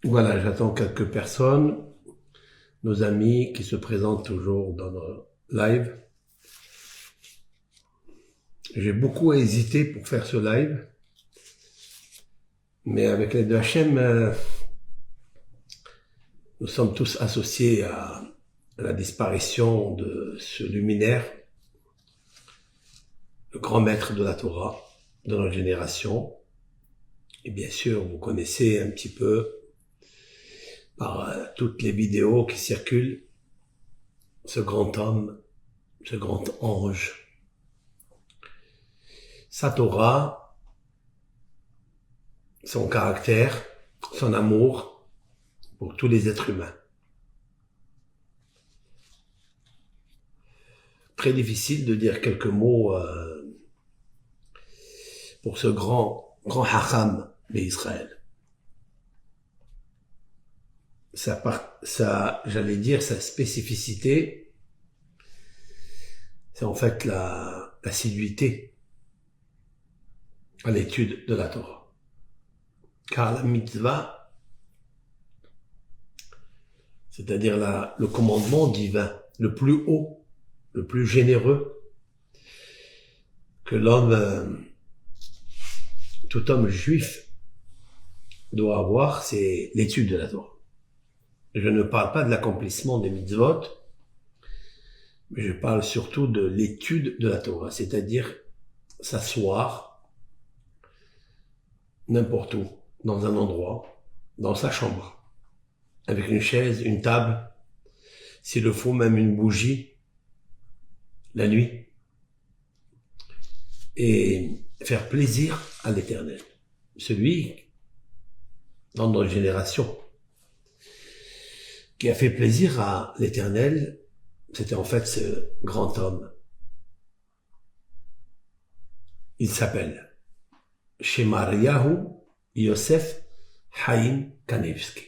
Voilà, j'attends quelques personnes, nos amis qui se présentent toujours dans nos lives. J'ai beaucoup hésité pour faire ce live, mais avec l'aide de Hachem, nous sommes tous associés à la disparition de ce luminaire, le grand maître de la Torah de notre génération. Et bien sûr, vous connaissez un petit peu par toutes les vidéos qui circulent ce grand homme, ce grand ange. Sa Torah, son caractère, son amour pour tous les êtres humains. Très difficile de dire quelques mots pour ce grand Hacham d'Israël. J'allais dire, sa spécificité, c'est en fait l'assiduité à l'étude de la Torah. Car la mitzvah, c'est-à-dire le commandement divin, le plus haut, le plus généreux, que tout homme juif doit avoir, c'est l'étude de la Torah. Je ne parle pas de l'accomplissement des mitzvot, mais je parle surtout de l'étude de la Torah, c'est-à-dire s'asseoir n'importe où, dans un endroit, dans sa chambre, avec une chaise, une table, s'il le faut même une bougie, la nuit, et faire plaisir à l'Éternel. Celui, dans notre génération, qui a fait plaisir à l'Éternel, c'était en fait ce grand homme. Il s'appelle Shemariahu Yosef Haim Kanevski.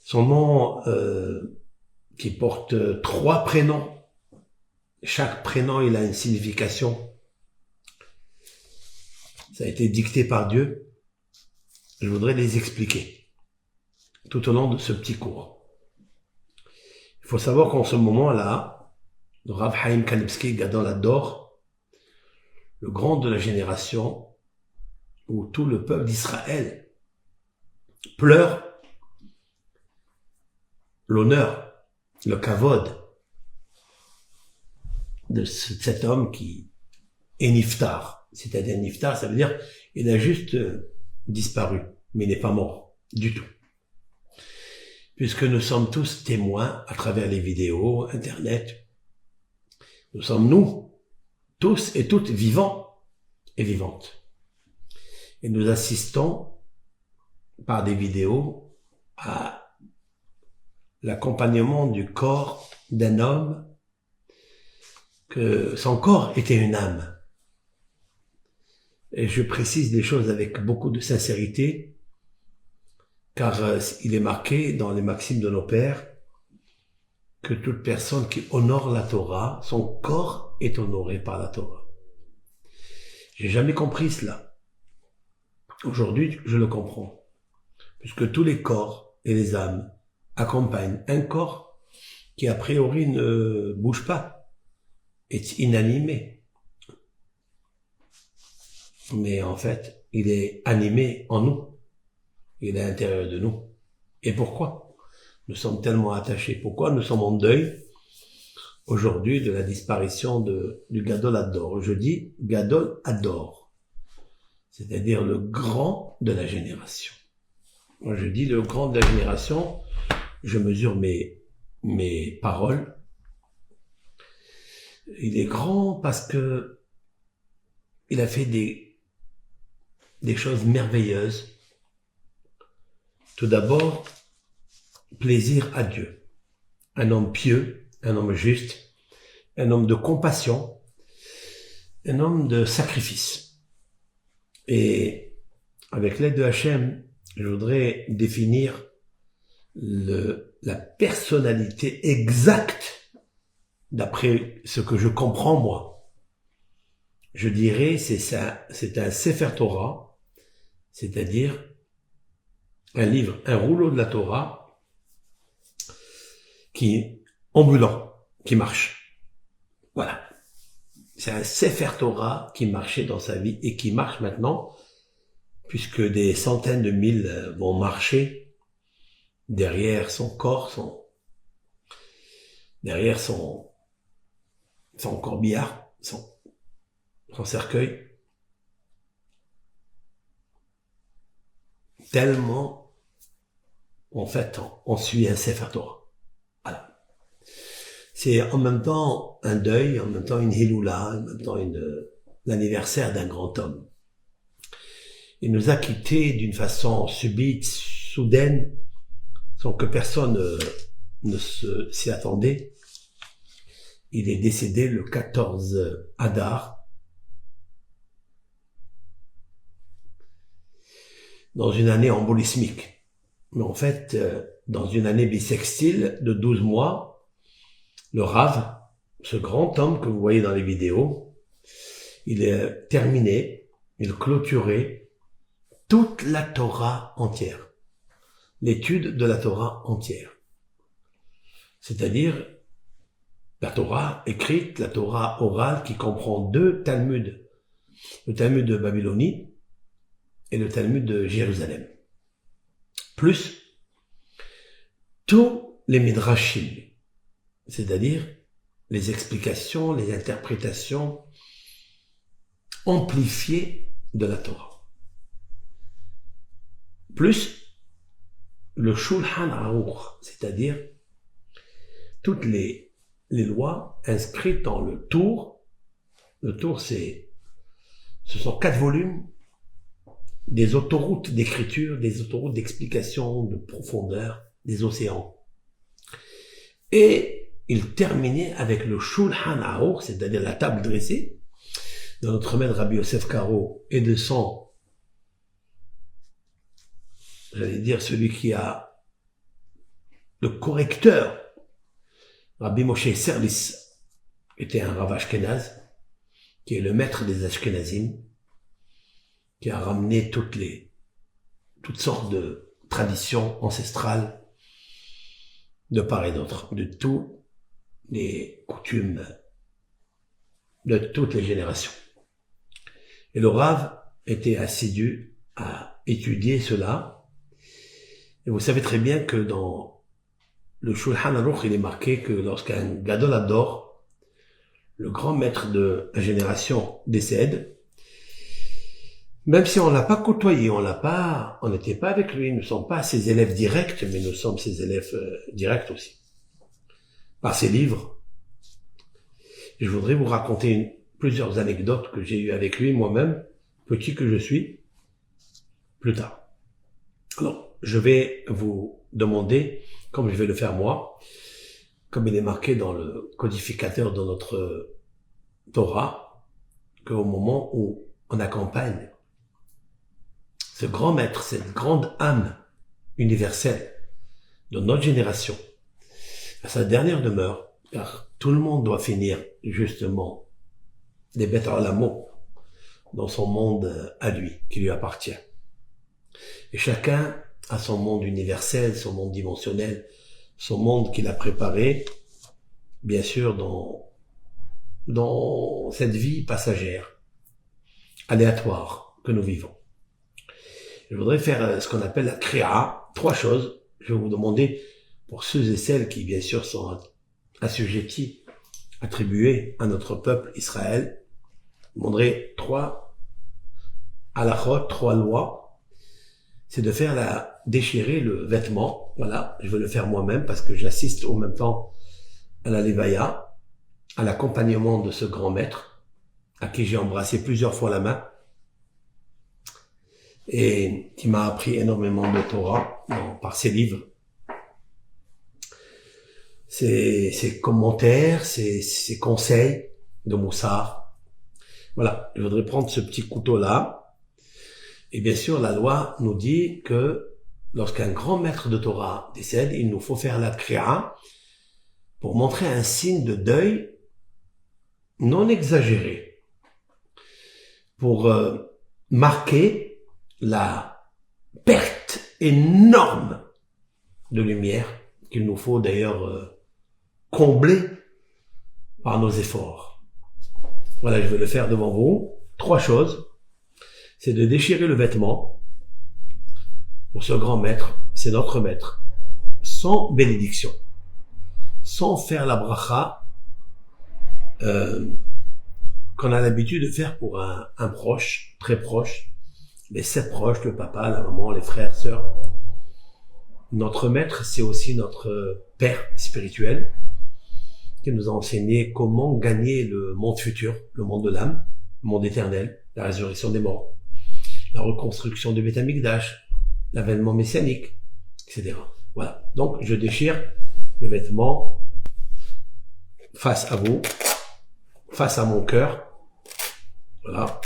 Son nom qui porte 3 prénoms. Chaque prénom, il a une signification. Ça a été dicté par Dieu. Je voudrais les expliquer tout au long de ce petit cours. Il faut savoir qu'en ce moment-là, le Rav Haim Kanevski Gadol Hador, le grand de la génération, où tout le peuple d'Israël pleure l'honneur, le kavod de cet homme qui est niftar. C'est-à-dire niftar, ça veut dire il a juste disparu, mais il n'est pas mort du tout. Puisque nous sommes tous témoins à travers les vidéos, Internet. Nous sommes nous, tous et toutes vivants et vivantes. Et nous assistons par des vidéos à l'accompagnement du corps d'un homme, que son corps était une âme. Et je précise les choses avec beaucoup de sincérité, car il est marqué dans les maximes de nos pères que toute personne qui honore la Torah, son corps est honoré par la Torah. J'ai jamais compris cela. Aujourd'hui, je le comprends. Puisque tous les corps et les âmes accompagnent un corps qui a priori ne bouge pas, est inanimé. Mais en fait, il est animé en nous. Il est à l'intérieur de nous. Et pourquoi nous sommes tellement attachés? Pourquoi nous sommes en deuil aujourd'hui de la disparition du Gadol Hador? Je dis Gadol Hador, c'est-à-dire le grand de la génération. Moi je dis le grand de la génération, je mesure mes paroles. Il est grand parce que il a fait des choses merveilleuses. Tout d'abord, plaisir à Dieu. Un homme pieux, un homme juste, un homme de compassion, un homme de sacrifice. Et avec l'aide de Hachem, je voudrais définir la personnalité exacte d'après ce que je comprends moi. Je dirais c'est un Sefer Torah, c'est-à-dire un livre, un rouleau de la Torah qui est ambulant, qui marche. Voilà. C'est un Sefer Torah qui marchait dans sa vie et qui marche maintenant, puisque des centaines de mille vont marcher derrière son corps, derrière son corbillard, son cercueil. Tellement, en fait, on suit un Sefer Torah. Voilà. C'est en même temps un deuil, en même temps une hiloula, en même temps l'anniversaire d'un grand homme. Il nous a quittés d'une façon subite, soudaine, sans que personne ne s'y attendait. Il est décédé le 14 Adar, dans une année embolismique. Mais en fait, dans une année bissextile de 12 mois, le Rav, ce grand homme que vous voyez dans les vidéos, il est terminé, il clôturait toute la Torah entière. L'étude de la Torah entière. C'est-à-dire la Torah écrite, la Torah orale qui comprend 2 Talmuds. Le Talmud de Babylonie et le Talmud de Jérusalem. Plus tous les Midrashim, c'est-à-dire les explications, les interprétations amplifiées de la Torah. Plus le Shulchan Aruch, c'est-à-dire toutes les lois inscrites dans le Tour. Le Tour, ce sont 4 volumes, des autoroutes d'écriture, des autoroutes d'explication, de profondeur, des océans. Et il terminait avec le Shulchan Aruch, c'est-à-dire la table dressée, de notre maître Rabbi Yosef Karo et de son, j'allais dire, celui qui a le correcteur, Rabbi Moshe Serlis, était un Rav Ashkenaz, qui est le maître des Ashkenazim, qui a ramené toutes sortes de traditions ancestrales de part et d'autre, de toutes les coutumes de toutes les générations. Et le Rav était assidu à étudier cela. Et vous savez très bien que dans le Shulchan Aruch, il est marqué que lorsqu'un Gadol Hador, le grand maître de la génération, décède, même si on l'a pas côtoyé, on n'était pas avec lui, nous ne sommes pas ses élèves directs, mais nous sommes ses élèves directs aussi. Par ses livres. Je voudrais vous raconter plusieurs anecdotes que j'ai eues avec lui moi-même, petit que je suis, plus tard. Alors, je vais vous demander, comme je vais le faire moi, comme il est marqué dans le codificateur de notre Torah, qu'au moment où on accompagne ce grand maître, cette grande âme universelle de notre génération, à sa dernière demeure, car tout le monde doit finir justement des bêtes à l'amour dans son monde à lui, qui lui appartient. Et chacun a son monde universel, son monde dimensionnel, son monde qu'il a préparé, bien sûr, dans cette vie passagère, aléatoire que nous vivons. Je voudrais faire ce qu'on appelle la créa, 3 choses. Je vais vous demander, pour ceux et celles qui, bien sûr, sont assujettis, attribués à notre peuple Israël, je vous demanderai 3 halachot, 3 lois. C'est de faire déchirer le vêtement. Voilà, je vais le faire moi-même parce que j'assiste en même temps à la Levaya, à l'accompagnement de ce grand maître, à qui j'ai embrassé plusieurs fois la main, et qui m'a appris énormément de Torah par ses livres, ses commentaires, ses conseils de Moussar. Voilà, je voudrais prendre ce petit couteau-là. Et bien sûr, la loi nous dit que lorsqu'un grand maître de Torah décède, il nous faut faire la kriya pour montrer un signe de deuil non exagéré, pour marquer la perte énorme de lumière qu'il nous faut d'ailleurs combler par nos efforts. Voilà, je vais le faire devant vous. 3 choses. C'est de déchirer le vêtement pour ce grand maître, c'est notre maître, sans bénédiction, sans faire la bracha qu'on a l'habitude de faire pour un proche, très proche, les 7 proches, le papa, la maman, les frères, sœurs. Notre maître, c'est aussi notre père spirituel qui nous a enseigné comment gagner le monde futur, le monde de l'âme, le monde éternel, la résurrection des morts, la reconstruction du Beth Amikdash, l'avènement messianique, etc. Voilà. Donc, je déchire le vêtement face à vous, face à mon cœur. Voilà.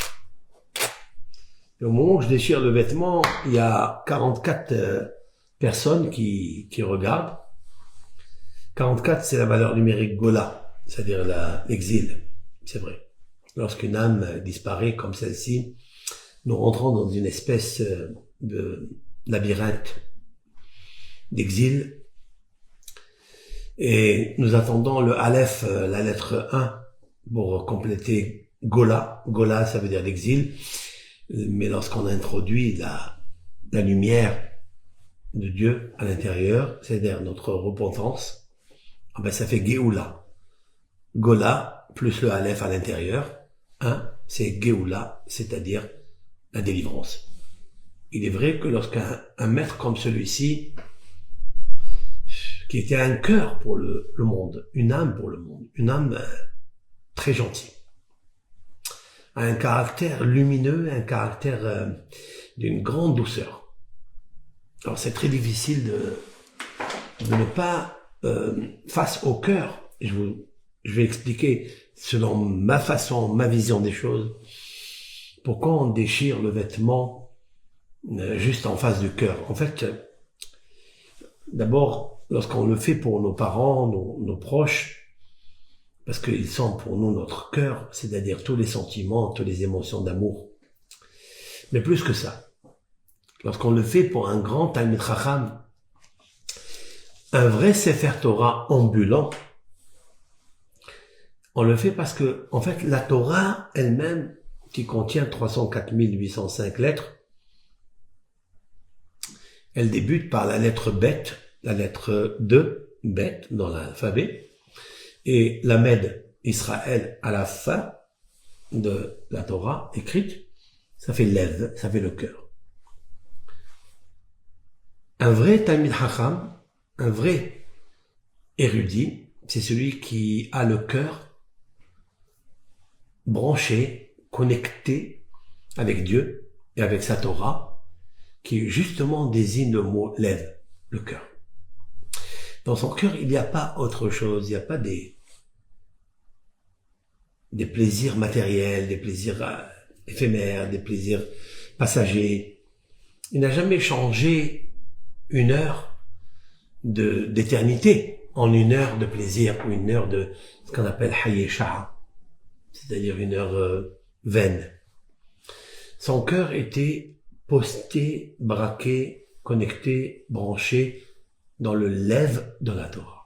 Et au moment où je déchire le vêtement, il y a 44 personnes qui regardent. 44, c'est la valeur numérique Gola, c'est-à-dire l'exil. C'est vrai. Lorsqu'une âme disparaît comme celle-ci, nous rentrons dans une espèce de labyrinthe d'exil et nous attendons le Aleph, la lettre 1, pour compléter Gola. Gola, ça veut dire l'exil, mais lorsqu'on introduit la lumière de Dieu à l'intérieur, c'est-à-dire notre repentance, ça fait Géoula. Gola plus le Aleph à l'intérieur, 1, c'est Géoula, c'est-à-dire la délivrance. Il est vrai que lorsqu'un maître comme celui-ci, qui était un cœur pour le monde, une âme pour le monde, une âme très gentille, a un caractère lumineux, un caractère d'une grande douceur. Alors c'est très difficile de ne pas, face au cœur, je vais expliquer selon ma façon, ma vision des choses, pourquoi on déchire le vêtement juste en face du cœur. En fait, d'abord, lorsqu'on le fait pour nos parents, nos proches, parce qu'ils sont pour nous notre cœur, c'est-à-dire tous les sentiments, toutes les émotions d'amour. Mais plus que ça, lorsqu'on le fait pour un grand Talmid Chacham, un vrai Sefer Torah ambulant, on le fait parce que, en fait, la Torah elle-même, qui contient 304 805 lettres, elle débute par la lettre Bet, la lettre 2, Bet, dans l'alphabet, et la Med, Israël, à la fin de la Torah écrite, ça fait Lev, ça fait le cœur. Un vrai Talmid Chacham, un vrai érudit, c'est celui qui a le cœur branché, connecté avec Dieu et avec sa Torah, qui justement désigne le mot Lev, le cœur. Dans son cœur, il n'y a pas autre chose, il n'y a pas des plaisirs matériels, des plaisirs éphémères, des plaisirs passagers. Il n'a jamais changé une heure d'éternité en une heure de plaisir ou une heure de ce qu'on appelle Hayé Shaha, c'est-à-dire une heure vaine. Son cœur était posté, braqué, connecté, branché dans le lève de la Torah.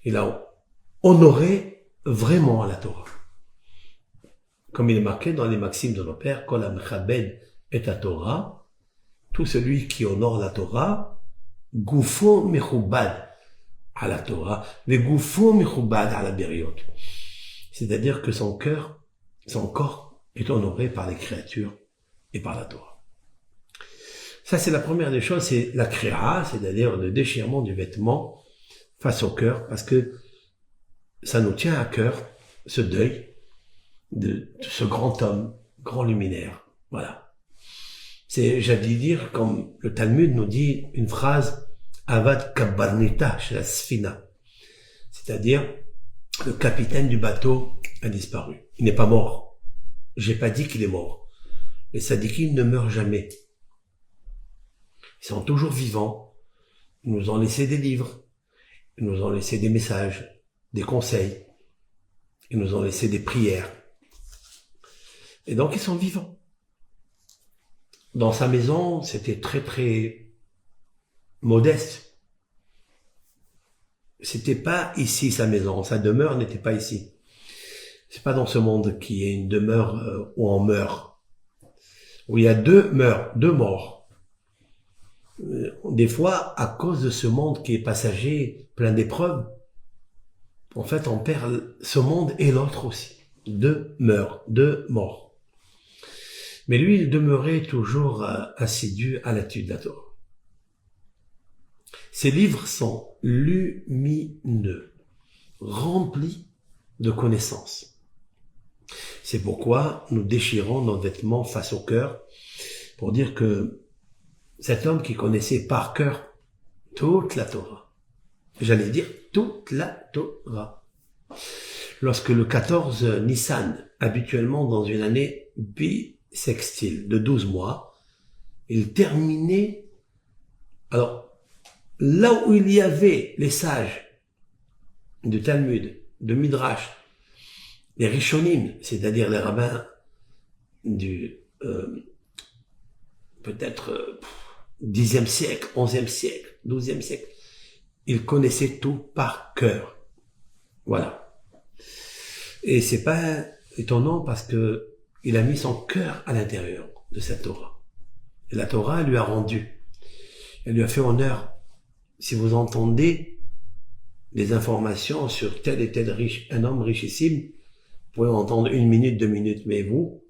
Il a honoré vraiment la Torah. Comme il est marqué dans les maximes de nos pères, Kol ha-mechabed et la Torah, tout celui qui honore la Torah, Gufo mechubad à la Torah, ve Gufo mechubad à la Beriot. C'est-à-dire que son cœur, son corps est honoré par les créatures et par la Torah. Ça, c'est la première des choses, c'est la créa, c'est-à-dire le déchirement du vêtement face au cœur, parce que ça nous tient à cœur, ce deuil de ce grand homme, grand luminaire. Voilà. C'est, j'allais dire, comme le Talmud nous dit une phrase, Avad Kabbarnita chez la Sfina. C'est-à-dire, le capitaine du bateau a disparu. Il n'est pas mort. J'ai pas dit qu'il est mort. Les sadikim ne meurent jamais. Ils sont toujours vivants. Ils nous ont laissé des livres. Ils nous ont laissé des messages, des conseils. Ils nous ont laissé des prières. Et donc, ils sont vivants. dans sa maison, c'était très très modeste. C'était pas ici sa maison, sa demeure n'était pas ici. C'est pas dans ce monde qui est une demeure où on meurt, où il y a deux morts. Des fois, à cause de ce monde qui est passager, plein d'épreuves, en fait, on perd ce monde et l'autre aussi. Deux morts. Mais lui, il demeurait toujours assidu à l'étude de la Torah. Ses livres sont lumineux, remplis de connaissances. C'est pourquoi nous déchirons nos vêtements face au cœur pour dire que cet homme qui connaissait par cœur toute la Torah, j'allais dire toute la Torah, lorsque le 14 Nissan, habituellement dans une année bissextile de 12 mois, il terminait, alors là où il y avait les sages de Talmud, de Midrash, les Rishonim, c'est-à-dire les rabbins du peut-être 10e siècle, 11e siècle, 12e siècle, ils connaissaient tout par cœur. Voilà. Et c'est pas étonnant parce que il a mis son cœur à l'intérieur de cette Torah. Et la Torah lui a rendu. Elle lui a fait honneur. Si vous entendez des informations sur tel et tel riche, un homme richissime, vous pouvez entendre 1 minute, 2 minutes, mais vous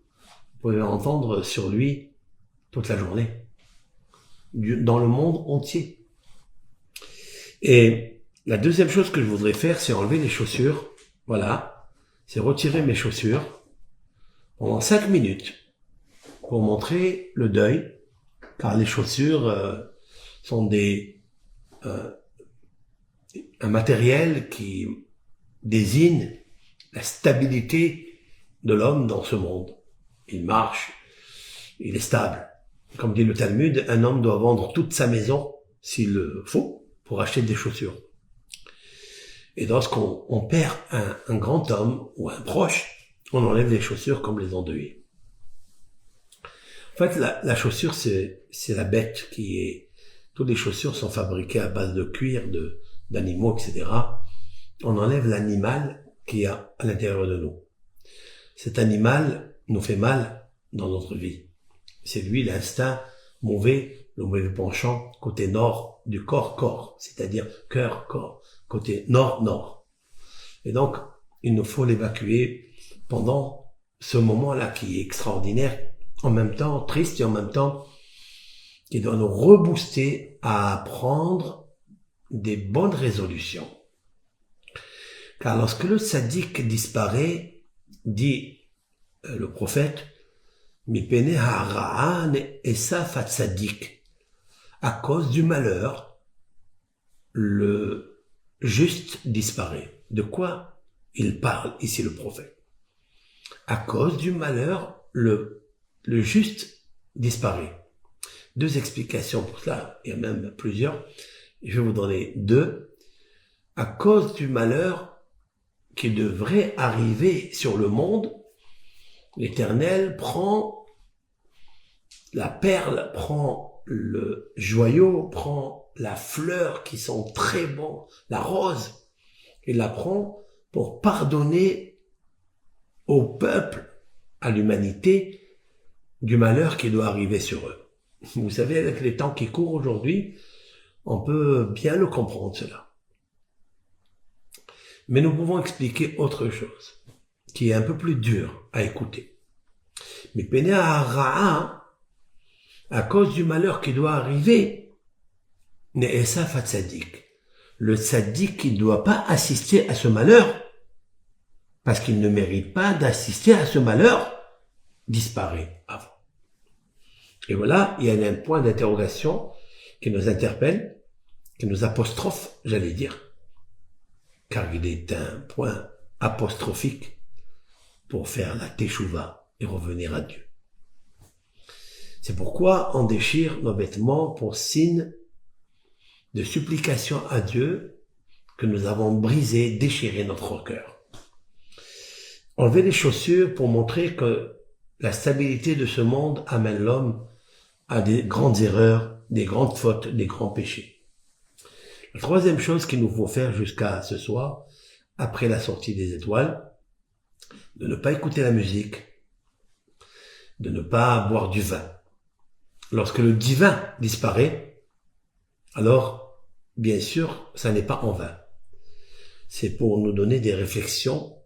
pouvez entendre sur lui toute la journée, dans le monde entier. Et la deuxième chose que je voudrais faire, c'est enlever les chaussures. Voilà, c'est retirer mes chaussures pendant 5 minutes pour montrer le deuil, car les chaussures sont un matériel qui désigne la stabilité de l'homme dans ce monde. Il marche, il est stable. Comme dit le Talmud, un homme doit vendre toute sa maison, s'il le faut, pour acheter des chaussures. Et lorsqu'on perd un grand homme ou un proche, on enlève les chaussures comme les endeuillés. En fait, la chaussure, c'est la bête qui est... Toutes les chaussures sont fabriquées à base de cuir, d'animaux, etc. On enlève l'animal qui est à l'intérieur de nous. Cet animal nous fait mal dans notre vie. C'est lui l'instinct mauvais, le mauvais penchant, côté nord du corps, c'est-à-dire cœur-corps, côté nord. Et donc, il nous faut l'évacuer pendant ce moment-là qui est extraordinaire, en même temps triste et en même temps qui doit nous rebooster à prendre des bonnes résolutions. Car lorsque le sadique disparaît, dit le prophète, Mipene ha'ra'an esaf tzaddik, à cause du malheur, le juste disparaît. De quoi il parle ici le prophète? À cause du malheur, le juste disparaît. 2 explications pour cela, il y a même plusieurs. Je vais vous donner 2. À cause du malheur qui devrait arriver sur le monde, l'Éternel prend la perle, prend le joyau, prend la fleur qui sont très bons, la rose, il la prend pour pardonner au peuple, à l'humanité, du malheur qui doit arriver sur eux. Vous savez, avec les temps qui courent aujourd'hui, on peut bien le comprendre cela. Mais nous pouvons expliquer autre chose, qui est un peu plus dur à écouter. Mais Pénéa Ra'a, à cause du malheur qui doit arriver, Ne'esaf Tzadik. Le tzaddik qui ne doit pas assister à ce malheur, parce qu'il ne mérite pas d'assister à ce malheur, disparaît avant. Et voilà, il y a un point d'interrogation qui nous interpelle, qui nous apostrophe, j'allais dire, car il est un point apostrophique pour faire la teshuva et revenir à Dieu. C'est pourquoi on déchire nos vêtements pour signe de supplication à Dieu que nous avons brisé, déchiré notre cœur. Enlever les chaussures pour montrer que la stabilité de ce monde amène l'homme à des grandes erreurs, des grandes fautes, des grands péchés. La troisième chose qu'il nous faut faire jusqu'à ce soir, après la sortie des étoiles, de ne pas écouter la musique, de ne pas boire du vin. Lorsque le divin disparaît, alors, bien sûr, ça n'est pas en vain. C'est pour nous donner des réflexions,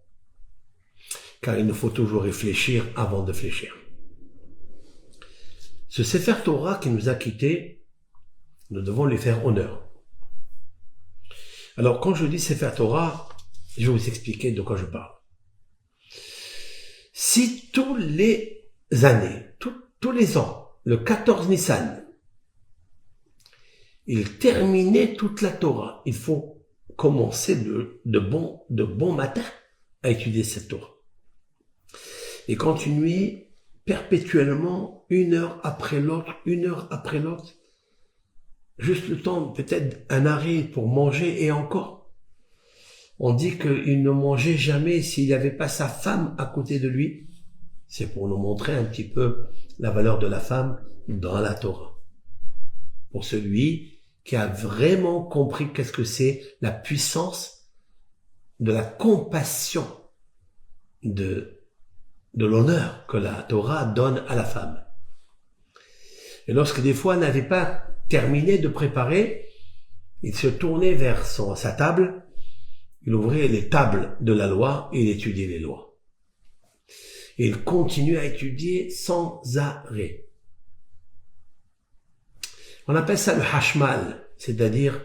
car il nous faut toujours réfléchir avant de fléchir. Ce Sefer Torah qui nous a quittés, nous devons lui faire honneur. Alors, quand je dis Sefer Torah, je vais vous expliquer de quoi je parle. Si tous les années, tous les ans, le 14 Nissan, il terminait toute la Torah, il faut commencer de bon matin à étudier cette Torah. Et continuer perpétuellement, une heure après l'autre, juste le temps, peut-être un arrêt pour manger et encore. On dit qu'il ne mangeait jamais s'il n'y avait pas sa femme à côté de lui. C'est pour nous montrer un petit peu la valeur de la femme dans la Torah. Pour celui qui a vraiment compris qu'est-ce que c'est la puissance de la compassion, de l'honneur que la Torah donne à la femme. Et lorsque des fois elle n'avait pas terminé de préparer, il se tournait vers sa table, il ouvrait les tables de la loi et il étudiait les lois. Et il continuait à étudier sans arrêt. On appelle ça le hashmal, c'est-à-dire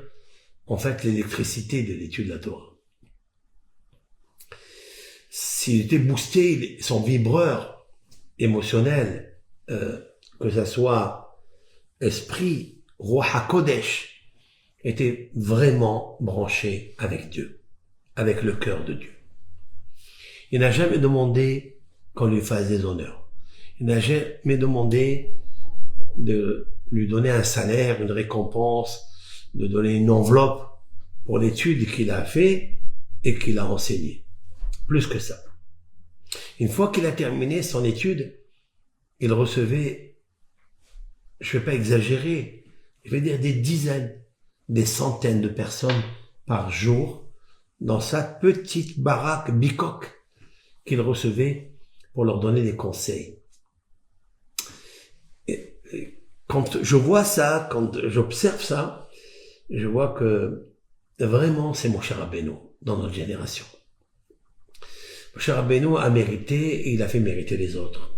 en fait l'électricité de l'étude de la Torah. S'il était boosté, son vibreur émotionnel, que ça soit esprit, Ruach HaKodesh, était vraiment branché avec Dieu, avec le cœur de Dieu. Il n'a jamais demandé qu'on lui fasse des honneurs. Il n'a jamais demandé de lui donner un salaire, une récompense, de donner une enveloppe pour l'étude qu'il a fait et qu'il a enseignée. Plus que ça. Une fois qu'il a terminé son étude, il recevait, je ne vais pas exagérer, je vais dire des dizaines, des centaines de personnes par jour dans sa petite baraque bicoque qu'il recevait pour leur donner des conseils. Et quand je vois ça, quand j'observe ça, je vois que vraiment c'est Moshe Rabbeinu dans notre génération. Moshe Rabbeinu a mérité et il a fait mériter les autres.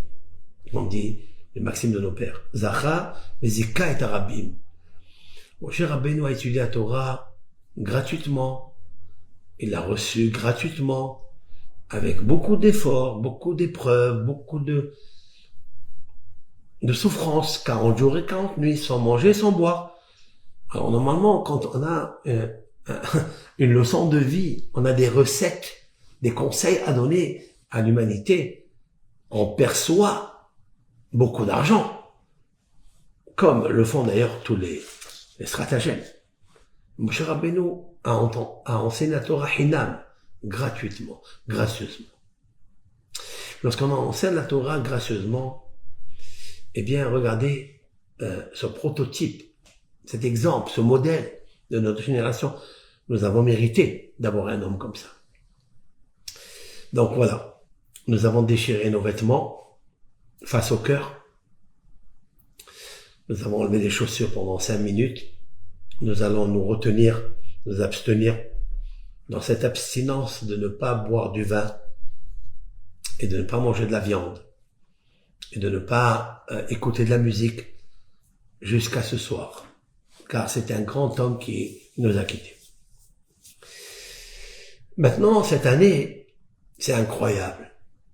On dit le maxime de nos pères. Zacha, Zika et Arabim. Moshe Rabbeinu a étudié la Torah gratuitement. Il l'a reçu gratuitement, avec beaucoup d'efforts, beaucoup d'épreuves, beaucoup de souffrances, 40 jours et 40 nuits, sans manger, sans boire. Alors normalement, quand on a une leçon de vie, on a des recettes, des conseils à donner à l'humanité, on perçoit beaucoup d'argent, comme le font d'ailleurs tous les stratagèmes. Moshe Rabbeinu a enseigné la Torah Hinam, gratuitement, gracieusement. Lorsqu'on enseigne la Torah gracieusement, eh bien, regardez ce prototype, cet exemple, ce modèle de notre génération. Nous avons mérité d'avoir un homme comme ça. Donc voilà, nous avons déchiré nos vêtements face au cœur. Nous avons enlevé les chaussures pendant 5 minutes. Nous allons nous retenir, nous abstenir dans cette abstinence de ne pas boire du vin et de ne pas manger de la viande et de ne pas écouter de la musique jusqu'à ce soir, car c'est un grand homme qui nous a quittés. Maintenant, cette année, c'est incroyable.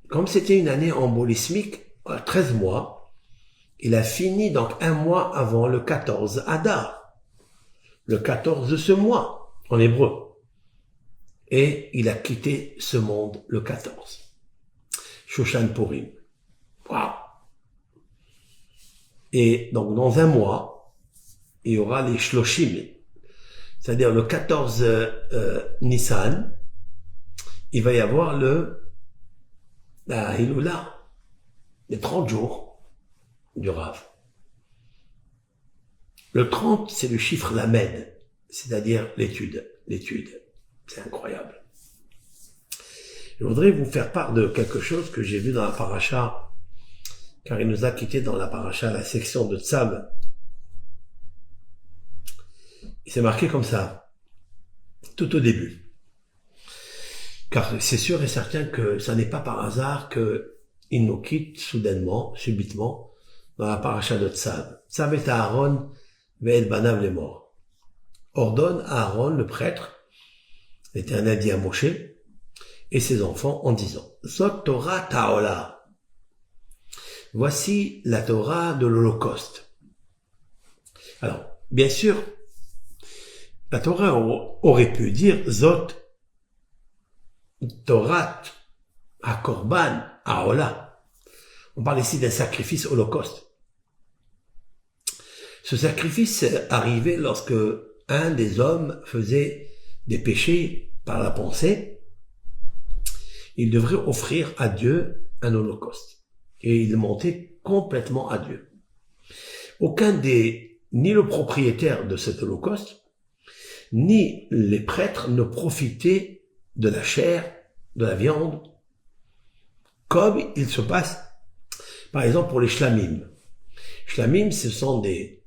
Comme c'était une année embolismique, 13 mois, il a fini donc 1 mois avant le 14 Adar, le 14 de ce mois, en hébreu. Et il a quitté ce monde le 14. Shoshan Purim. Waouh! Et donc, dans 1 mois, il y aura les Shloshim. C'est-à-dire le 14 Nissan, il va y avoir la Hiloula, les 30 jours du Rav. Le 30, c'est le chiffre lamed, c'est-à-dire l'étude. L'étude. C'est incroyable. Je voudrais vous faire part de quelque chose que j'ai vu dans la paracha, car il nous a quittés dans la paracha, la section de Tzav. Il s'est marqué comme ça, tout au début. Car c'est sûr et certain que ça n'est pas par hasard qu'il nous quitte soudainement, subitement, dans la paracha de Tzav. Tzav est à Aaron, ve'el banav les morts. Ordonne à Aaron, le prêtre, l'Éternel dit à Moshe, et ses enfants en disant, Zot Torah Ta'ola. Voici la Torah de l'Holocauste. Alors, bien sûr, la Torah aurait pu dire Zot Torah HaKorban Ha'ola. On parle ici d'un sacrifice holocauste. Ce sacrifice arrivait lorsque un des hommes faisait des péchés par la pensée. Il devrait offrir à Dieu un holocauste. Et il montait complètement à Dieu. Ni le propriétaire de cet holocauste, ni les prêtres ne profitaient de la chair, de la viande, comme il se passe, par exemple, pour les shlamim. Shlamim, ce sont des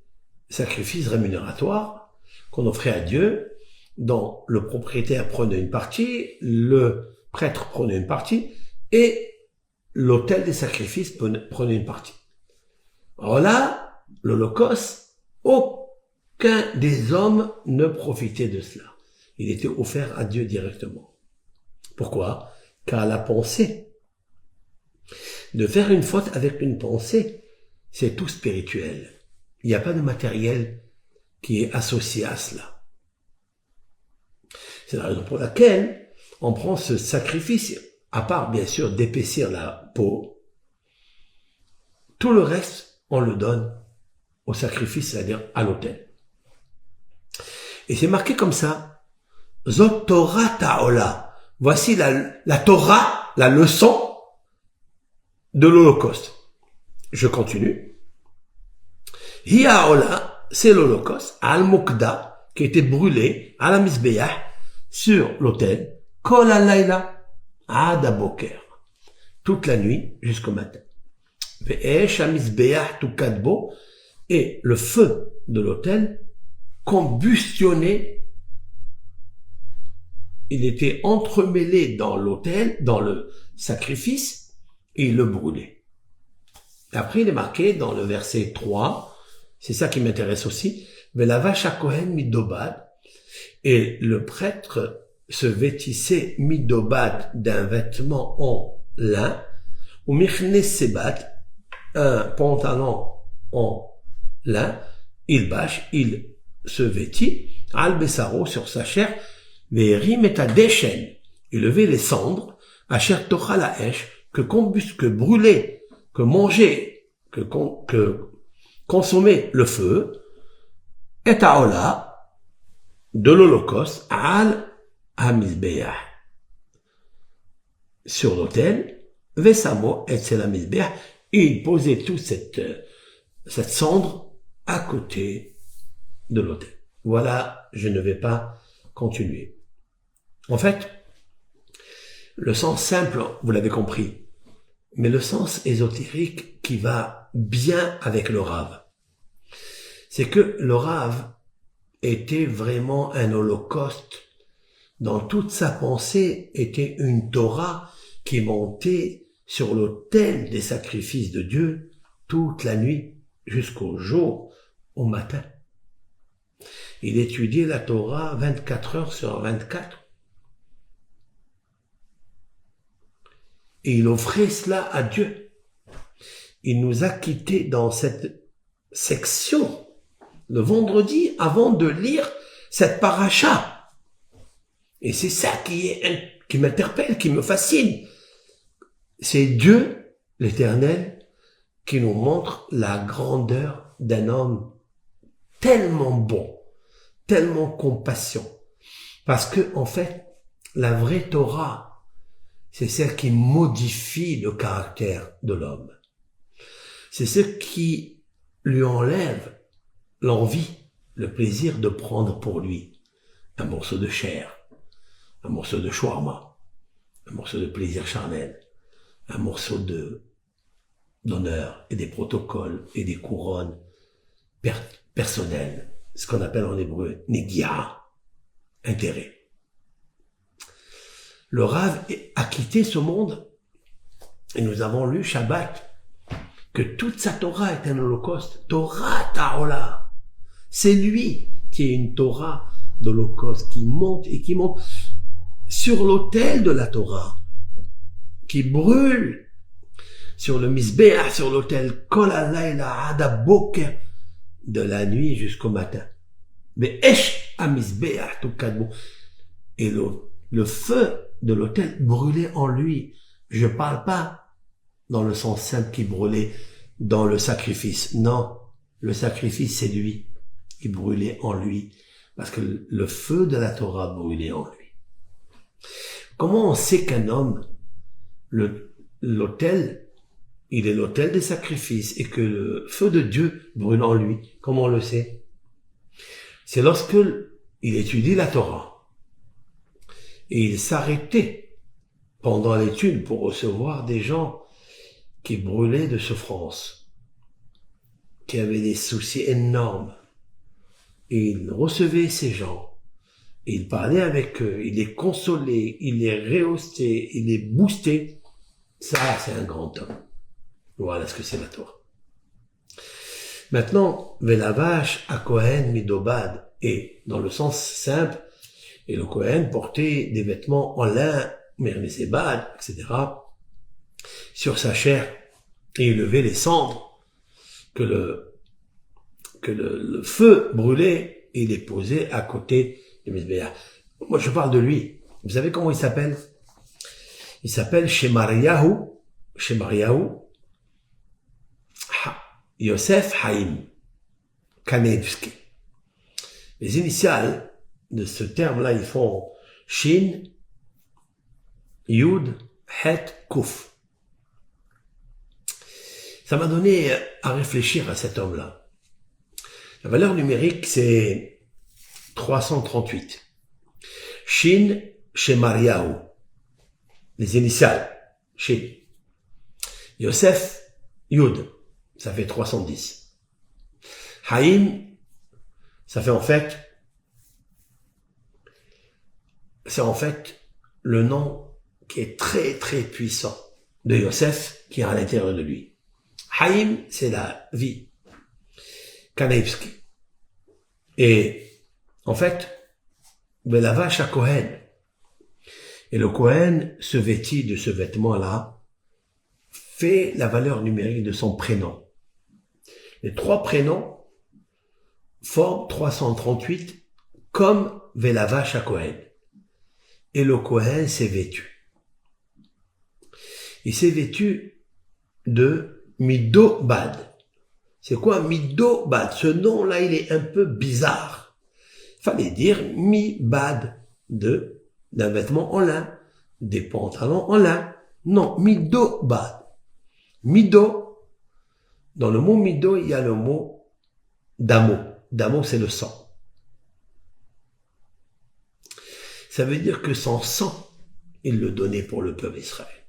sacrifices rémunéatoires qu'on offrait à Dieu, dont le propriétaire prenait une partie, le prêtre prenait une partie, et l'autel des sacrifices prenait une partie. Alors là, l'Holocauste, aucun des hommes ne profitait de cela. Il était offert à Dieu directement. Pourquoi? Car la pensée, de faire une faute avec une pensée, c'est tout spirituel. Il n'y a pas de matériel qui est associé à cela. C'est la raison pour laquelle on prend ce sacrifice, à part bien sûr d'épaissir la peau, tout le reste, on le donne au sacrifice, c'est-à-dire à l'autel. Et c'est marqué comme ça, Zot Torah Ta'ola. Voici la Torah, la leçon de l'Holocauste. Je continue. Hiya Ola, c'est l'Holocauste, Al-Mokda, qui était brûlé à la Mizbeah, sur l'autel, Kol al-Layla, Ad Aboker, toute la nuit jusqu'au matin. Ve'esh ha-Mizbeah tukadbo, et le feu de l'autel combustionné, il était entremêlé dans l'autel, dans le sacrifice, et il le brûlait. Après, il est marqué dans le verset 3, c'est ça qui m'intéresse aussi, Ve'lavash ha-Kohen midobad, et le prêtre se vêtissait midobad d'un vêtement en lin, ou michne sebat, un pantalon en lin, il se vêtit, al besaro sur sa chair, ve'erim et adeshen, il levait les cendres, asher tocha la esh, que brûlait, que mangeait, que consommait le feu, et aola, de l'Holocauste, al hamizbeah, sur l'autel, vesamo et c'est la mizbeah, et il posait toute cette cendre à côté de l'autel. Voilà, je ne vais pas continuer. En fait, le sens simple, vous l'avez compris, mais le sens ésotérique qui va bien avec le Rav, c'est que le Rav était vraiment un holocauste. Dans toute sa pensée était une Torah qui montait sur l'autel des sacrifices de Dieu toute la nuit jusqu'au jour, au matin. Il étudiait la Torah 24 heures sur 24. Et il offrait cela à Dieu. Il nous a quittés dans cette section le vendredi avant de lire cette paracha. Et c'est ça qui m'interpelle, qui me fascine. C'est Dieu, l'Éternel, qui nous montre la grandeur d'un homme tellement bon, tellement compassion. Parce que, en fait, la vraie Torah, c'est celle qui modifie le caractère de l'homme. C'est ce qui lui enlève l'envie, le plaisir de prendre pour lui un morceau de chair, un morceau de shawarma, un morceau de plaisir charnel, un morceau d'honneur et des protocoles et des couronnes personnelles, ce qu'on appelle en hébreu negia, intérêt. Le Rav a quitté ce monde et nous avons lu Shabbat que toute sa Torah est un holocauste. Torah Ta'ola. C'est lui qui est une Torah d'holocauste qui monte et qui monte sur l'autel de la Torah, qui brûle sur le Mizbeah, sur l'autel Kol halayla ad haboker, de la nuit jusqu'au matin. Mais Esh ha-Mizbeah tukadbo. Et le feu de l'autel brûlait en lui. Je parle pas dans le sens simple qui brûlait dans le sacrifice. Non, le sacrifice c'est lui qui brûlait en lui. Parce que le feu de la Torah brûlait en lui. Comment on sait qu'un homme, l'autel, il est l'autel des sacrifices et que le feu de Dieu brûle en lui? Comment on le sait? C'est lorsque il étudie la Torah et il s'arrêtait pendant l'étude pour recevoir des gens qui brûlaient de souffrance, qui avaient des soucis énormes. Et il recevait ces gens, et il parlait avec eux, il les consolait, il les rehaussait, il les boostait. Ça, c'est un grand homme. Voilà ce que c'est la Torah. Maintenant, Velavash à Kohen Midobad, et dans le sens simple, et le Kohen portait des vêtements en lin, Mermesebad, etc., sur sa chair, et il levait les cendres que le feu brûlait, et il les posait à côté du Mizbeah. Moi, je parle de lui. Vous savez comment il s'appelle? Il s'appelle Shemariahu Yosef Haïm Kanevski. Les initiales de ce terme-là, ils font Shin, Yud, Het, Kuf. Ça m'a donné à réfléchir à cet homme-là. La valeur numérique, c'est 338. Shin, Shemariahu. Les initiales. Shin. Yosef, Yud. Ça fait 310. Haïm, ça fait c'est en fait le nom qui est très très puissant de Yosef qui est à l'intérieur de lui. Haïm, c'est la vie. Kanevski. Et en fait, Velavash à Kohen. Et le Kohen se vêtit de ce vêtement-là, fait la valeur numérique de son prénom. Les trois prénoms forment 338 comme Velavash à Kohen. Et le Kohen s'est vêtu. Il s'est vêtu de Midobad. C'est quoi Midobad? Ce nom-là, il est un peu bizarre. Il fallait dire Mi-Bad, d'un vêtement en lin, des pantalons en lin. Non, Midobad. Mido, dans le mot Mido, il y a le mot Damo. Damo, c'est le sang. Ça veut dire que son sang, il le donnait pour le peuple d'Israël.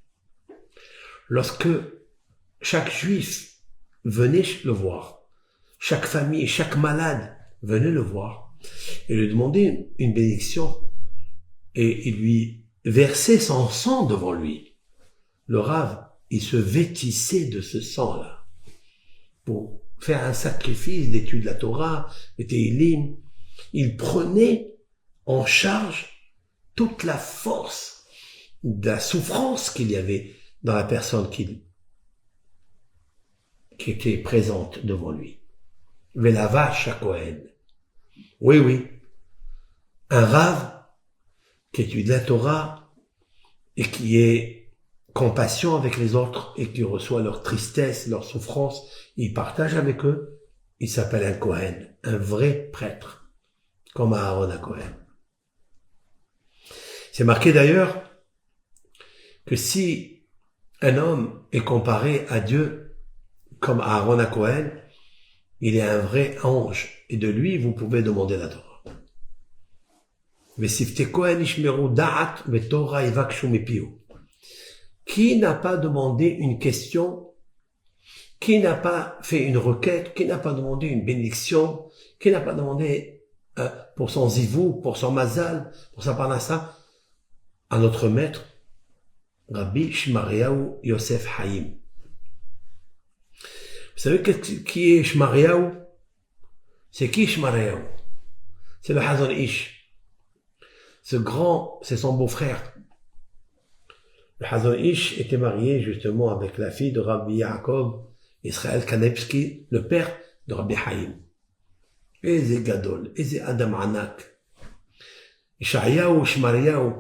Lorsque chaque juif venait le voir, chaque famille, chaque malade venait le voir et lui demandait une bénédiction et il lui versait son sang devant lui. Le Rav, il se vêtissait de ce sang-là pour faire un sacrifice d'étude de la Torah, de Tehillim. Il prenait en charge toute la force de la souffrance qu'il y avait dans la personne qui était présente devant lui. Velavash à Kohen. Oui, oui. Un Rav qui étudie la Torah et qui est compassion avec les autres et qui reçoit leur tristesse, leur souffrance, il partage avec eux, il s'appelle un Kohen, un vrai prêtre, comme Aaron à Kohen. C'est marqué d'ailleurs que si un homme est comparé à Dieu comme Aaron à Kohen, il est un vrai ange, et de lui, vous pouvez demander la Torah. Qui n'a pas demandé une question, qui n'a pas fait une requête, qui n'a pas demandé une bénédiction, qui n'a pas demandé pour son zivou, pour son mazal, pour sa parnassa, à notre maître, Rabbi Shmariaou Yosef Haïm. Vous savez qui est Shmariaou? C'est qui Shmariaou? C'est le Hazon Ish. Ce grand, c'est son beau-frère. Le Hazon Ish était marié justement avec la fille de Rabbi Yaakov Israël Kanevski, le père de Rabbi Haïm. Eze Gadol, Eze Adam Anak. Ishayahu, Shmariahu,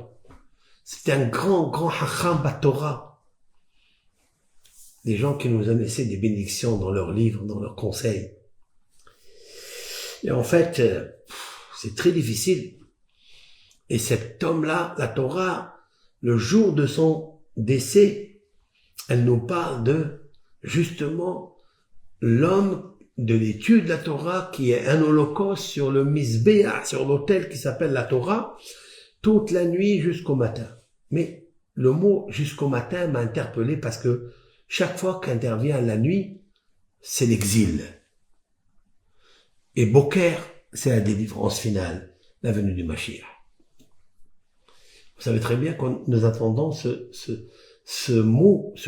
c'était un grand Hacham Batorah. Des gens qui nous ont laissé des bénédictions dans leurs livres, dans leurs conseils. Et en fait, c'est très difficile. Et cet homme-là, la Torah, le jour de son décès, elle nous parle de, justement, l'homme de l'étude de la Torah qui est un holocauste sur le Mizbeah, sur l'autel qui s'appelle la Torah, toute la nuit jusqu'au matin. Mais le mot jusqu'au matin m'a interpellé parce que chaque fois qu'intervient la nuit, c'est l'exil. Et Boker, c'est la délivrance finale, la venue du Mashiach. Vous savez très bien que nous attendons ce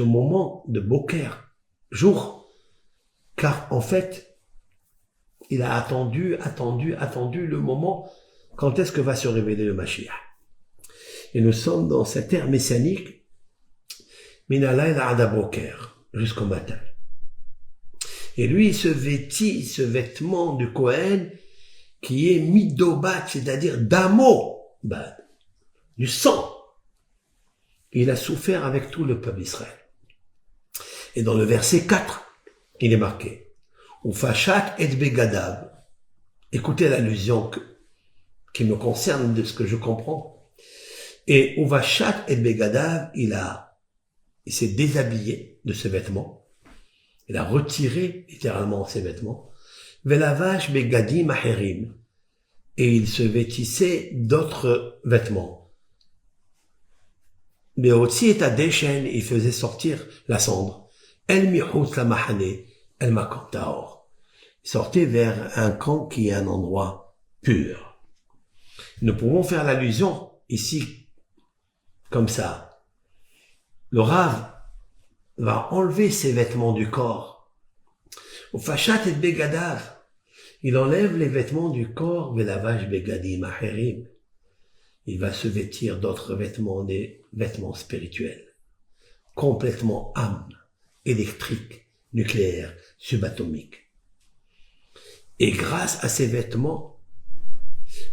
moment de Boker, jour, car en fait, il a attendu le moment quand est-ce que va se révéler le Mashiach. Et nous sommes dans cette ère messianique, Minalayla Ada Boker, jusqu'au matin. Et lui, il se vêtit, ce vêtement du Kohen, qui est midobat, c'est-à-dire d'amo, du sang. Il a souffert avec tout le peuple d'Israël. Et dans le verset 4, il est marqué, Ufashat et begadav. Écoutez l'allusion qui me concerne de ce que je comprends. Et Ufashat et begadav, il s'est déshabillé de ses vêtements. Il a retiré littéralement ses vêtements. Velavash begadim aherim. Et il se vêtissait d'autres vêtements. Mais aussi est à Deshen, il faisait sortir la cendre. El mihut la mahane, el makam taor. Il sortait vers un camp qui est un endroit pur. Nous pouvons faire l'allusion ici, comme ça. Le Rav va enlever ses vêtements du corps. Au fachat et begadav, il enlève les vêtements du corps, velavage begadim aherim. Il va se vêtir d'autres vêtements, des vêtements spirituels, complètement âme, électrique, nucléaire, subatomique. Et grâce à ces vêtements,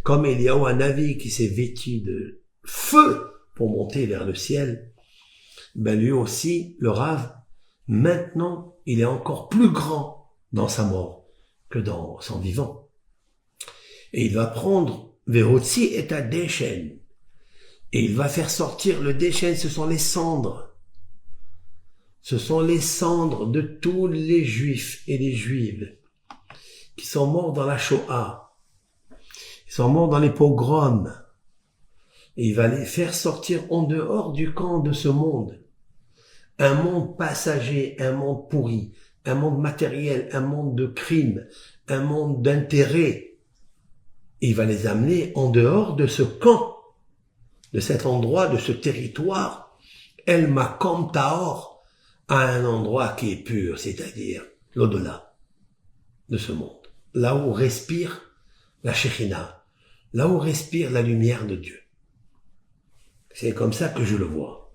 comme il y a un Navi qui s'est vêtu de feu pour monter vers le ciel, lui aussi, le Rav, maintenant, il est encore plus grand dans sa mort que dans son vivant. Et il va prendre Verotzi et à Deshen. Et il va faire sortir le Deshen, ce sont les cendres. Ce sont les cendres de tous les Juifs et les Juives qui sont morts dans la Shoah. Ils sont morts dans les pogroms. Et il va les faire sortir en dehors du camp de ce monde. Un monde passager, un monde pourri, un monde matériel, un monde de crimes, un monde d'intérêt. Il va les amener en dehors de ce camp, de cet endroit, de ce territoire, El Makom Taor, à un endroit qui est pur, c'est-à-dire l'au-delà de ce monde. Là où respire la Shekhinah, là où respire la lumière de Dieu. C'est comme ça que je le vois.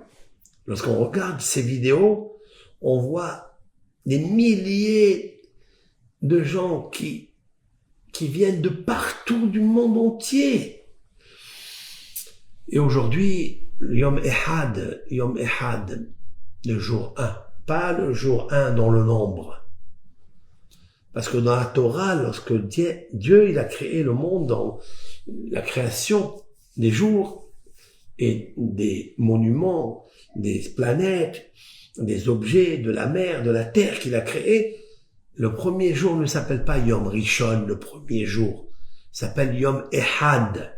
Lorsqu'on regarde ces vidéos, on voit des milliers de gens qui viennent de partout du monde entier. Et aujourd'hui, Yom Ehad, le jour 1, pas le jour 1 dans le nombre. Parce que dans la Torah, lorsque Dieu il a créé le monde dans la création des jours et des monuments, des planètes, des objets, de la mer, de la terre qu'il a créé, Le premier jour ne s'appelle pas Yom Rishon, le premier jour. Il s'appelle Yom Ehad.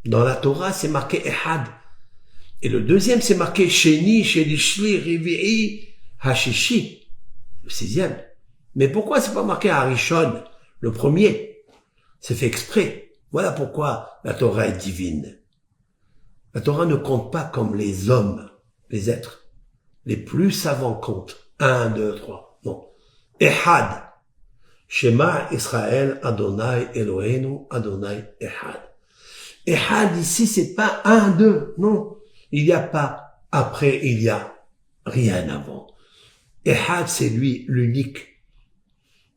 Dans la Torah, c'est marqué Ehad. Et le deuxième, c'est marqué Sheni, Shelishli, Rivi'i, Hashishi. Le sixième. Mais pourquoi c'est pas marqué Harishon, le premier? C'est fait exprès. Voilà pourquoi la Torah est divine. La Torah ne compte pas comme les hommes, les êtres. Les plus savants comptent. 1, 2, 3. Non. Ehad. Shema Israël Adonai Eloheinu Adonai Ehad. Ehad ici, c'est pas 1, 2. Non. Il n'y a pas après, il y a rien avant. Ehad, c'est lui, l'unique.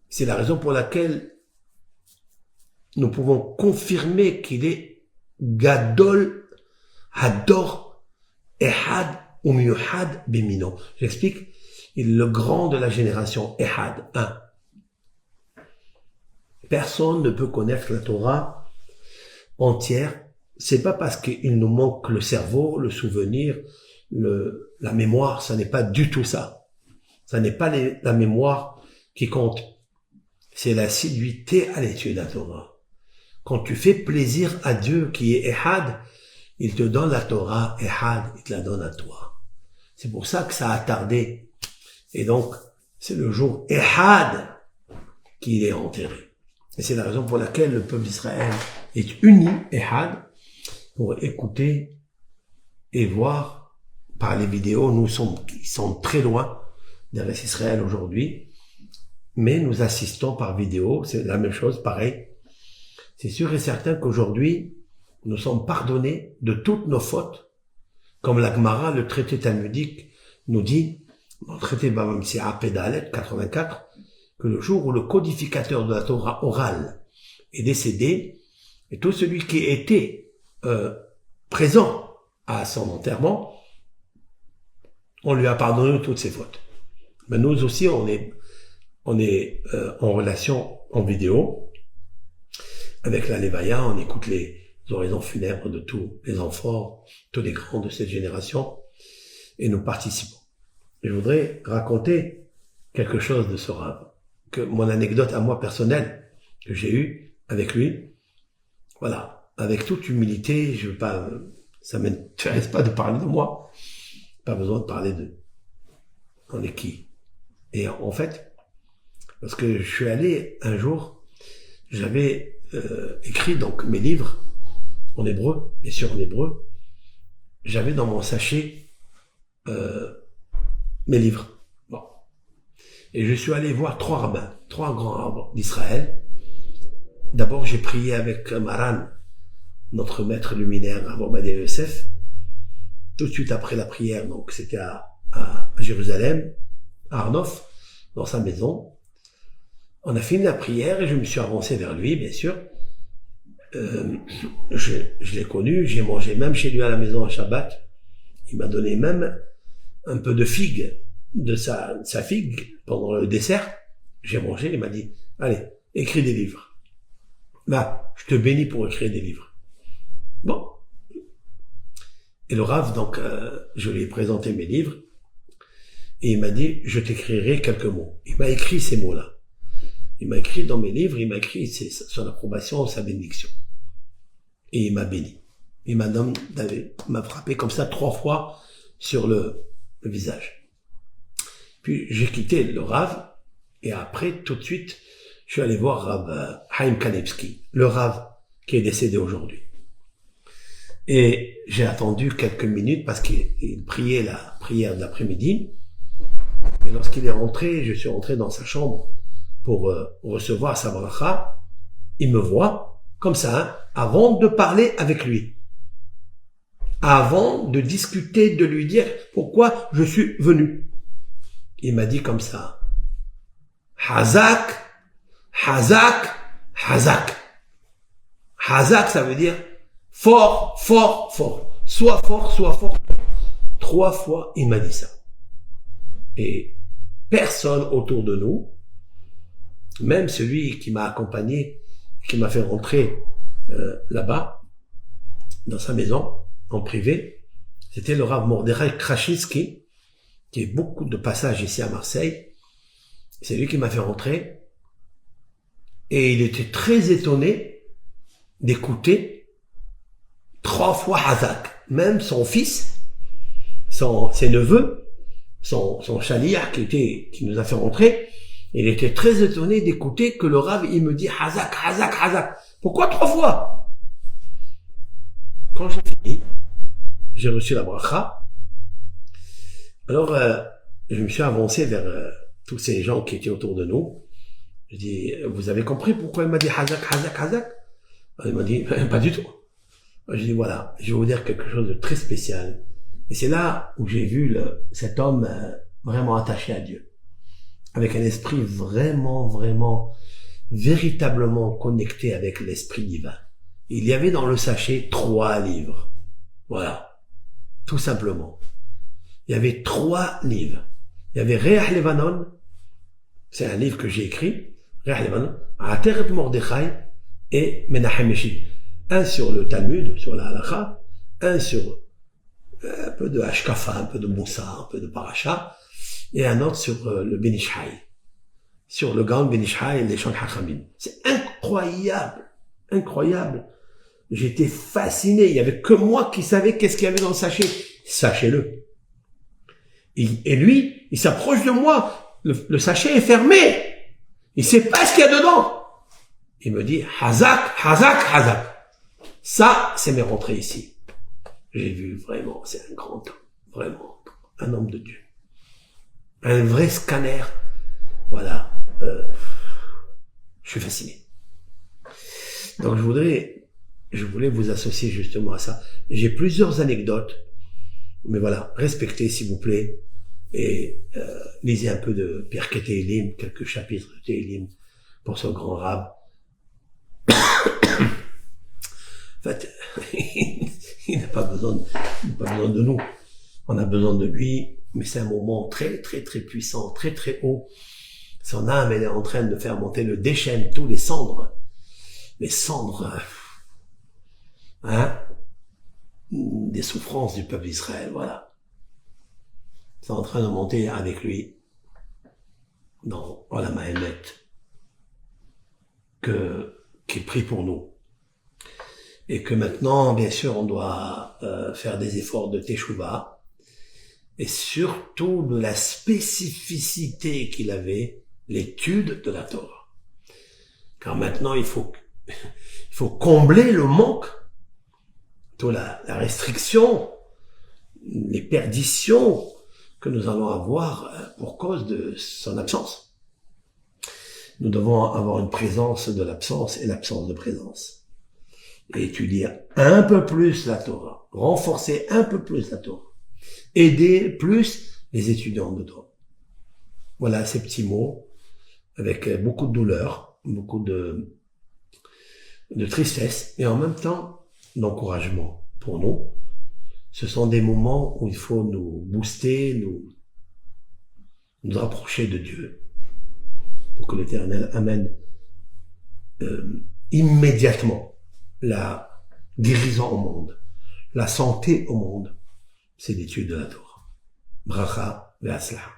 C'est la raison pour laquelle nous pouvons confirmer qu'il est Gadol, Hador, Ehad, Umiyuhad, Bimino. J'explique. Il est le grand de la génération, Ehad, 1. Personne ne peut connaître la Torah entière. C'est pas parce qu'il nous manque le cerveau, le souvenir, la mémoire. Ça n'est pas du tout ça. Ça n'est pas la mémoire qui compte. C'est l'assiduité à l'étude de la Torah. Quand tu fais plaisir à Dieu qui est Ehad, il te donne la Torah, Ehad, il te la donne à toi. C'est pour ça que ça a tardé. Et donc, c'est le jour Ehad qu'il est enterré. Et c'est la raison pour laquelle le peuple d'Israël est uni, Ehad, pour écouter et voir par les vidéos. Nous sommes très loin d'Eretz Israël aujourd'hui, mais nous assistons par vidéo. C'est la même chose, pareil. C'est sûr et certain qu'aujourd'hui, nous sommes pardonnés de toutes nos fautes, comme la Gemara, le traité talmudique, nous dit, dans le traité Bava Metsiah Pedalet 84, que le jour où le codificateur de la Torah orale est décédé, et tout celui qui était présent à son enterrement, on lui a pardonné toutes ses fautes. Mais nous aussi, on est en relation en vidéo avec la Levaya, on écoute les oraisons funèbres de tous les enfants, tous les grands de cette génération, et nous participons. Je voudrais raconter quelque chose de ce Rav, que mon anecdote à moi personnelle que j'ai eue avec lui. Voilà, avec toute humilité, je veux pas, ça m'intéresse pas de parler de moi, pas besoin de parler de on est qui. Et en fait, parce que je suis allé un jour, j'avais écrit donc mes livres en hébreu, bien sûr en hébreu. J'avais dans mon sachet mes livres. Bon. Et je suis allé voir 3 rabbins, 3 grands rabbins d'Israël. D'abord, j'ai prié avec Maran, notre maître luminaire, Rav Ovadia Yosef. Tout de suite après la prière, donc c'était à Jérusalem, à Arnof, dans sa maison. On a fini la prière et je me suis avancé vers lui, bien sûr. Je l'ai connu, j'ai mangé même chez lui à la maison à Shabbat. Il m'a donné même un peu de figue, de sa figue pendant le dessert. J'ai mangé, il m'a dit, allez, écris des livres. Là, je te bénis pour écrire des livres. Bon. Et le Rav, donc, je lui ai présenté mes livres et il m'a dit, je t'écrirai quelques mots. Il m'a écrit ces mots-là. Il m'a écrit dans mes livres, il m'a écrit son approbation, sa bénédiction. Et il m'a béni. Il m'a frappé comme ça 3 fois sur le visage. Puis j'ai quitté le Rav et après, tout de suite, je suis allé voir Rav Haim Kanevski, le Rav qui est décédé aujourd'hui. Et j'ai attendu quelques minutes parce qu'il priait la prière de l'après-midi. Et lorsqu'il est rentré, je suis rentré dans sa chambre pour recevoir sa bracha. Il me voit comme ça, hein, avant de parler avec lui. Avant de discuter, de lui dire pourquoi je suis venu. Il m'a dit comme ça. Hazak, Hazak, Hazak. Hazak, ça veut dire fort, fort, fort. Sois fort, sois fort. 3 fois, il m'a dit ça. Et personne autour de nous, même celui qui m'a accompagné, qui m'a fait rentrer là-bas, dans sa maison, en privé, c'était le Rav Mordechai Krashinsky, qui a beaucoup de passages ici à Marseille, C'est lui qui m'a fait rentrer. Et il était très étonné d'écouter 3 fois Hazak. Même son fils, ses neveux, son chaliar qui nous a fait rentrer, il était très étonné d'écouter que le Rav, il me dit Hazak, Hazak, Hazak. Pourquoi 3 fois? Quand j'ai fini, j'ai reçu la bracha. Alors, je me suis avancé vers tous ces gens qui étaient autour de nous. Je dis, vous avez compris pourquoi il m'a dit Hazak, Hazak, Hazak? Il m'a dit, pas du tout. Je dis, voilà, je vais vous dire quelque chose de très spécial. Et c'est là où j'ai vu cet homme vraiment attaché à Dieu. Avec un esprit vraiment, véritablement connecté avec l'esprit divin. Il y avait dans le sachet 3 livres. Voilà. Tout simplement. Il y avait 3 livres. Il y avait Reach Levanon. C'est un livre que j'ai écrit. Reach Levanon. Ateret Mordechai et Menachem Meshid. Un sur le Talmud, sur la Halakha. Un sur un peu de Hashkafa, un peu de Moussa, un peu de Parasha. Et un autre sur le Ben Ish Chai. Sur le Gaon Ben Ish Chai et les Shon Hachamim. C'est incroyable. Incroyable. J'étais fasciné. Il y avait que moi qui savais qu'est-ce qu'il y avait dans le sachet. Sachez-le. Et lui, il s'approche de moi. Le sachet est fermé. Il sait pas ce qu'il y a dedans. Il me dit, Hazak, Hazak, Hazak. Ça, c'est mes rentrées ici. J'ai vu vraiment, c'est un grand homme. Vraiment, un homme de Dieu. Un vrai scanner. Voilà. Je suis fasciné. Donc je voulais vous associer justement à ça. J'ai plusieurs anecdotes. Mais voilà, respectez s'il vous plaît. Et lisez un peu de Pirkei Tehillim, quelques chapitres de Tehillim pour ce grand rab. En fait, il n'a pas besoin de nous. On a besoin de lui, mais c'est un moment très puissant, très haut. Son âme, elle est en train de faire monter le déchaîne, tous les cendres, des souffrances du peuple d'Israël, voilà. C'est en train de monter avec lui dans Olam Haemet, qui prie pour nous. Et que maintenant, bien sûr, on doit faire des efforts de Teshuvah, et surtout de la spécificité qu'il avait, l'étude de la Torah. Car maintenant, il faut combler le manque, la restriction, les perditions que nous allons avoir pour cause de son absence. Nous devons avoir une présence de l'absence et l'absence de présence. Et étudier un peu plus la Torah, renforcer un peu plus la Torah, aider plus les étudiants de Torah. Voilà ces petits mots, avec beaucoup de douleur, beaucoup de tristesse, et en même temps, d'encouragement pour nous. Ce sont des moments où il faut nous booster, nous rapprocher de Dieu, pour que l'Éternel amène immédiatement la guérison au monde, la santé au monde. C'est l'étude de la Torah. Bracha ve'atzlacha.